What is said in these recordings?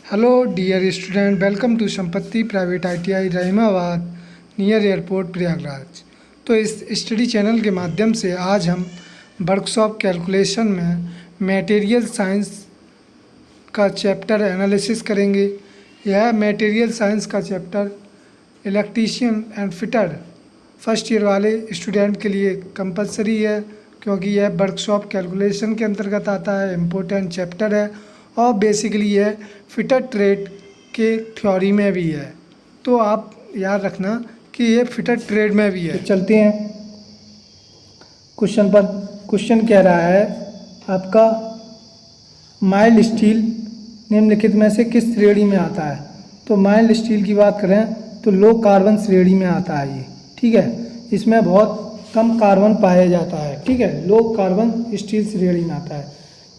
Hello, dear student. Welcome to संपत्ति private ITI Rahimabad near airport Prayagraj. तो इस स्टडी चैनल के माध्यम से आज हम वर्कशॉप कैलकुलेशन में मटेरियल साइंस का चैप्टर एनालिसिस करेंगे। यह मटेरियल साइंस का chapter electrician and fitter first year वाले स्टूडेंट के लिए कंपलसरी है, क्योंकि यह वर्कशॉप कैलकुलेशन के अंतर्गत आता है, इम्पोर्टेंट चैप्टर है और बेसिकली यह फिटर ट्रेड के थ्योरी में भी है। तो आप याद रखना कि ये फिटर ट्रेड में भी है। तो चलते हैं क्वेश्चन पर। क्वेश्चन कह रहा है आपका माइल्ड स्टील निम्नलिखित में से किस श्रेणी में आता है। तो माइल्ड स्टील की बात करें तो लो कार्बन श्रेणी में आता है ये, ठीक है। इसमें बहुत कम कार्बन पाया जाता है, ठीक है। लो कार्बन स्टील श्रेणी में आता है।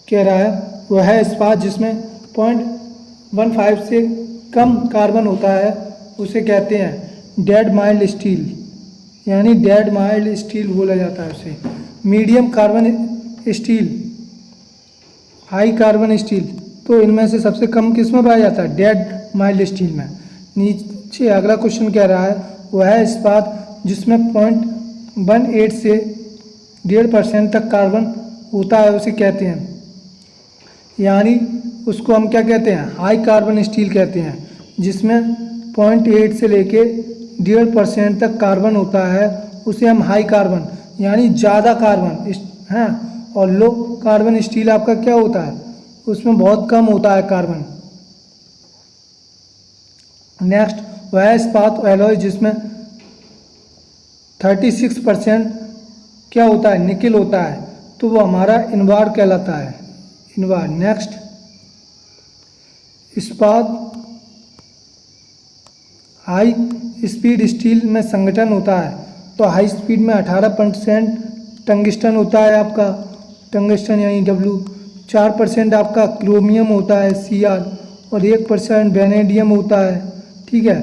कह रहा है वह है इस्पात जिसमें 0.15 से कम कार्बन होता है, उसे कहते हैं डेड माइल्ड स्टील, यानी डेड माइल्ड स्टील बोला जाता है उसे। Medium carbon steel, high carbon steel, तो इनमें से सबसे कम किस में पाया जाता है, डेड माइल्ड स्टील में। नीचे अगला क्वेश्चन कह रहा है वह है इस्पात जिसमें 0.18 से 1.5% तक कार्बन होता है, उसे कहते हैं, यानी उसको हम क्या कहते हैं, हाई कार्बन स्टील कहते हैं। जिसमें 0.8 से लेके 1.5% तक कार्बन होता है, उसे हम हाई कार्बन यानी ज़्यादा कार्बन हैं। और लो कार्बन स्टील आपका क्या होता है, उसमें बहुत कम होता है कार्बन। नेक्स्ट वह इस्पात एलॉय जिसमें 36% क्या होता है, निकिल होता है, तो वो हमारा इनवार कहलाता है, इनवार। नेक्स्ट इस्पात हाई स्पीड स्टील में संगठन होता है, तो हाई स्पीड में 18% टंगस्टन होता है आपका, टंगस्टन यानी डब्ल्यू, 4% आपका क्रोमियम होता है Cr, और 1% वेनेडियम होता है, ठीक है,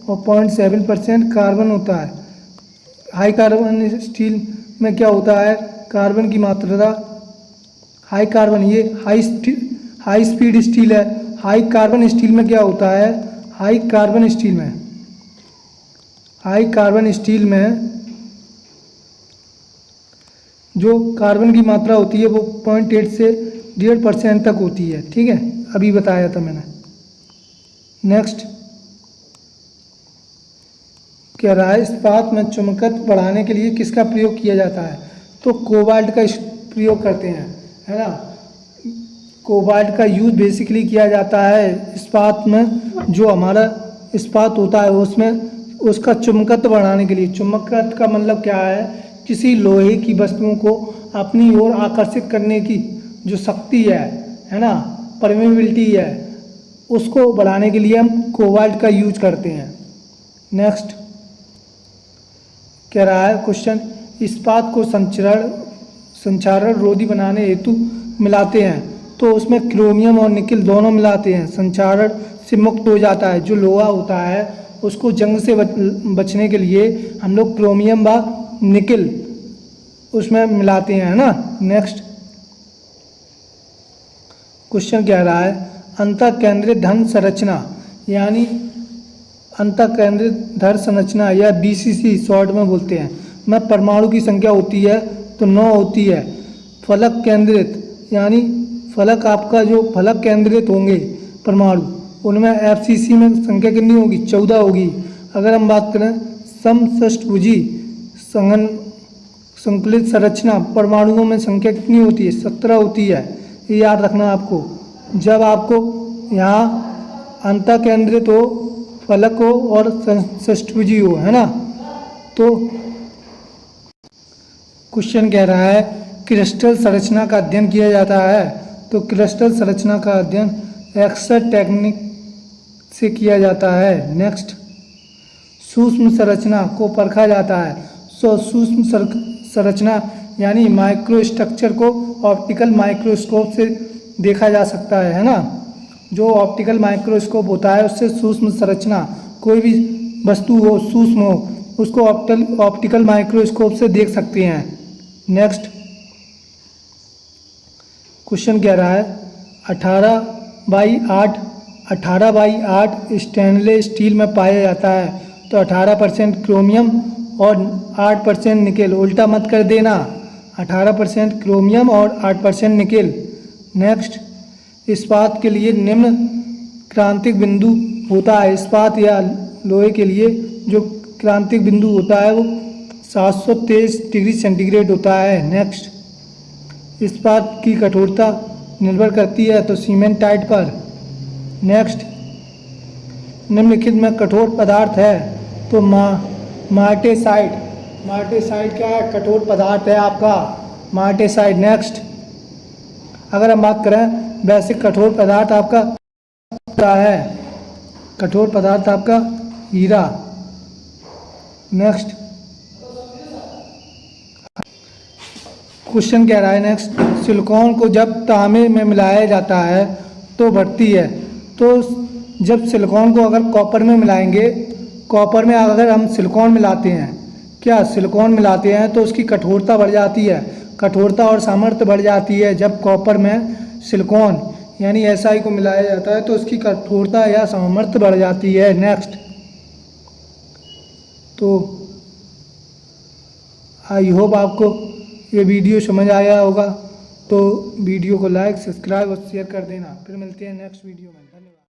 और 0.7% कार्बन होता है। हाई कार्बन स्टील में क्या होता है, कार्बन की मात्रा हाई कार्बन, ये हाई स्पीड स्टील है। हाई कार्बन स्टील में क्या होता है, हाई कार्बन स्टील में जो कार्बन की मात्रा होती है वो 0.8 से 1.5% तक होती है, ठीक है, अभी बताया था मैंने। नेक्स्ट कह रहा है इस्पात में चुंबकत्व बढ़ाने के लिए किसका प्रयोग किया जाता है। तो कोबाल्ट का प्रयोग करते हैं, है ना। कोबाल्ट का यूज बेसिकली किया जाता है इस्पात में। जो हमारा इस्पात होता है उसमें उसका चुंबकत्व बढ़ाने के लिए। चुंबकत्व का मतलब क्या है, किसी लोहे की वस्तुओं को अपनी ओर आकर्षित करने की जो शक्ति है ना, परमेबिलिटी है, उसको बढ़ाने के लिए हम कोबाल्ट का यूज करते हैं। नेक्स्ट कह रहा है क्वेश्चन इस्पात को संक्षारण रोधी बनाने हेतु मिलाते हैं, तो उसमें क्रोमियम और निकिल दोनों मिलाते हैं, संक्षारण से मुक्त हो जाता है। जो लोहा होता है उसको जंग से बचने के लिए हम लोग क्रोमियम व निकिल उसमें मिलाते हैं, है ना। नेक्स्ट क्वेश्चन कह रहा है अंतःकेंद्रित धन संरचना, यानी अंतःकेंद्रित धन संरचना या BCC शॉर्ट में बोलते हैं, में परमाणु की संख्या होती है तो 9 होती है। फलक केंद्रित, यानी फलक आपका जो फलक केंद्रित होंगे परमाणु, उनमें FCC में संख्या कितनी होगी, 14 होगी। अगर हम बात करें समषष्ठभुजी संकलित संरचना, परमाणुओं में संख्या कितनी होती है, 17 होती है। ये याद रखना आपको, जब आपको यहाँ अंतःकेंद्रित हो, फलक हो और षष्ठभुजी हो, है ना। तो क्वेश्चन कह रहा है क्रिस्टल संरचना का अध्ययन किया जाता है, तो क्रिस्टल संरचना का अध्ययन एक्स-रे टेक्निक से किया जाता है। नेक्स्ट सूक्ष्म संरचना को परखा जाता है, सो सूक्ष्म संरचना यानी माइक्रो स्ट्रक्चर को ऑप्टिकल माइक्रोस्कोप से देखा जा सकता है ना। जो ऑप्टिकल माइक्रोस्कोप होता है उससे सूक्ष्म संरचना, कोई भी वस्तु हो सूक्ष्म हो, उसको ऑप्टिकल माइक्रोस्कोप से देख सकते हैं। नेक्स्ट क्वेश्चन कह रहा है 18/8 18/8 स्टेनलेस स्टील में पाया जाता है, तो 18% क्रोमियम और 8% निकेल। उल्टा मत कर देना, 18% क्रोमियम और 8% निकेल। नेक्स्ट, इस्पात के लिए निम्न क्रांतिक बिंदु होता है। इस्पात या लोहे के लिए जो क्रांतिक बिंदु होता है वो 723 डिग्री सेंटीग्रेड होता है। नेक्स्ट, इस्पात की कठोरता निर्भर करती है तो सीमेंटाइट पर। नेक्स्ट, निम्नलिखित में कठोर पदार्थ है तो मार्टेसाइट। मार्टेसाइट क्या है? कठोर पदार्थ है आपका मार्टेसाइट। नेक्स्ट, अगर हम बात करें वैसे कठोर पदार्थ आपका क्या है? कठोर पदार्थ आपका हीरा। नेक्स्ट, क्वेश्चन कह रहा है नेक्स्ट, सिलिकॉन को जब तांबे में मिलाया जाता है तो बढ़ती है। तो जब सिलिकॉन को अगर कॉपर में मिलाएंगे, कॉपर में अगर हम सिलिकॉन मिलाते हैं, क्या सिलिकॉन मिलाते हैं तो उसकी कठोरता बढ़ जाती है। कठोरता और सामर्थ्य बढ़ जाती है जब कॉपर में सिलिकॉन यानी SI को मिलाया जाता है तो उसकी कठोरता या सामर्थ्य बढ़ जाती है। नेक्स्ट, तो आई होप आपको ये वीडियो समझ आया होगा, तो वीडियो को लाइक, सब्सक्राइब और शेयर कर देना। फिर मिलते हैं नेक्स्ट वीडियो में।